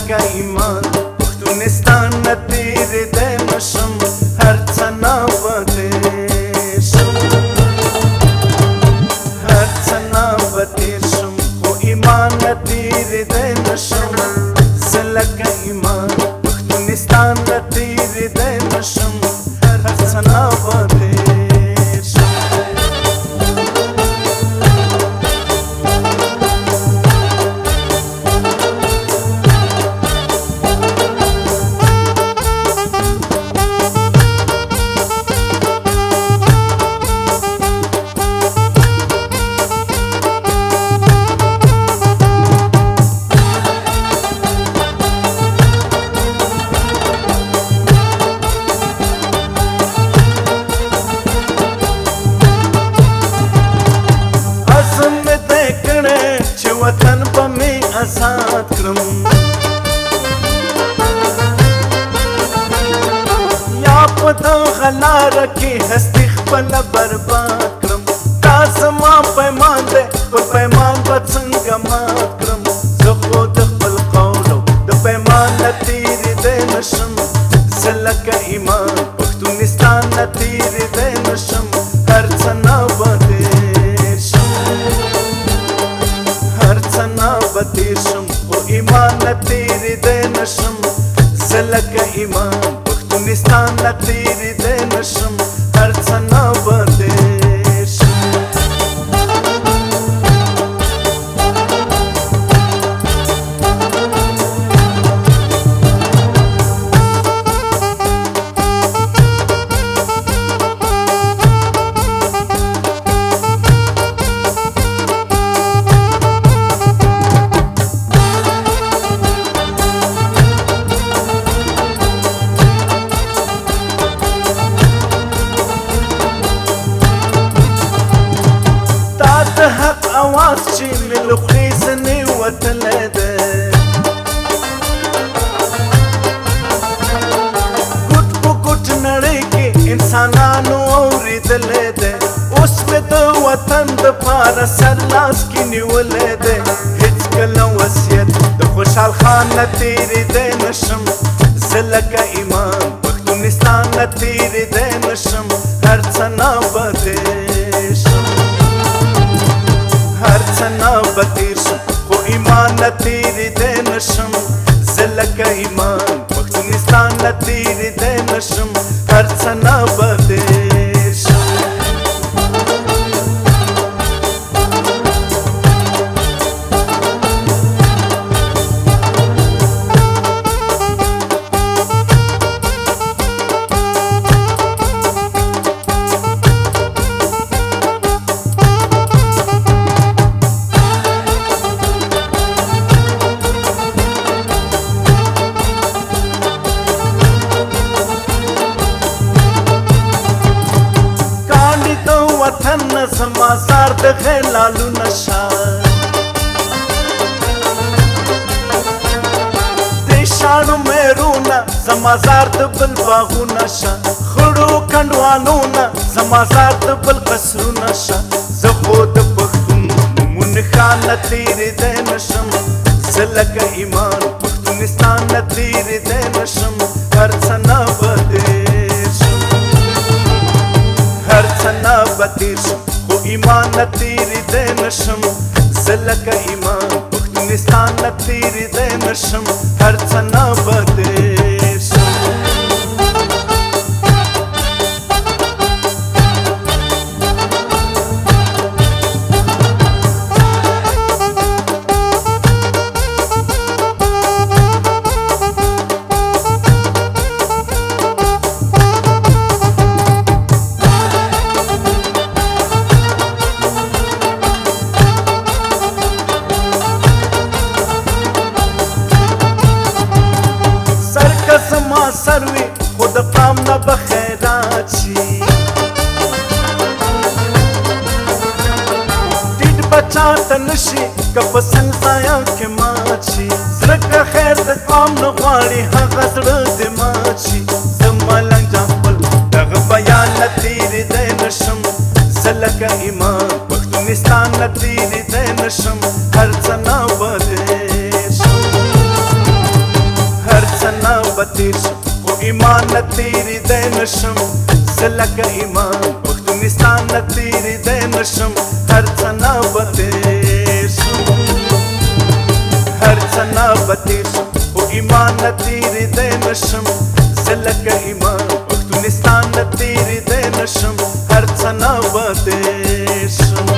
زلکه ایمان پښتونستان نه تېرېدی نشم هر څه نابتېر شم هر څه نابتېر شم خو ایمان نه تېرېدی نشم زلکه ایمان پښتونستان نه تېرېدی نشم هر څه نابتېر شم وطن په می آزاد کړم یا په دغه لاره کې هستي خپله برباد کړم دا زما پیمان دی پر پیمان به څنګه مات کړم زه خو د خپل قول او د پیمان نه تېرېدی نشم زه لکه ایمان پښتونستان نه تېرېدی نشم هر څه نابتېر شم تیر شم خو ایمان نه تېرېدی نشم زه لکه ایمان پښتونستان نه تېرېدی نشم هر څه نابتېر شم حق اواز چې مې له خولې ځنې وتلی دی ګوټ په ګوټ نړۍ کې انسانانو اورېدلی دی اوس مې د وطن دپاره سر لاس کې نیولی دی هېڅکله وصیت د خوشحال خان نه تېرېدی نشم زه لکه ایمان پښتونستان نه تېرېدی نشم هر څه نابتېر شم هر څه نابتېر شم خو ایمان نه تېرېدی نشم زه لکه ایمان پښتونستان نه تېرېدی نشم هر څه نابتېر شم وطن زما زار د غلالو نشه د شاړو مېرونه زما زار د بل باغونه شه خړو کنډوالونه زما زار د بل قصرونه شه زه خو د پښتون نومونه ښار نه تېرېدی نشم زه لکه ایمان پښتونستان نه تېرېدی نشم هر څه نابتېر شم هر څه نابتېر شم خو ایمان نه تېرېدی نشم زه لکه ایمان پښتونستان نه تېرېدی نشم هر څه نابتېر شم سروي خو د پام نه به خیرات شي ټیټ بچا ته نشي که په سنګ ځایه کې مات شي زړه که خیر د پام نه غواړي هغه زړه دې مات شي زه ملنګ جان خپل دغه بیان نه تېرېدی نشم زه لکه ایمان پښتونستان نه تېرېدی نشم هر څه نابتېر شم بتیر شم خو ایمان نه تېرېدی نشم زه لکه ایمان پښتونستان نه تېرېدی نشم هر څه نه به تېر شم هر څه نه به تېر شم خو ایمان نه تېرېدی نشم زه لکه ایمان پښتونستان نه تېرېدی نشم هر څه نه به تېر شم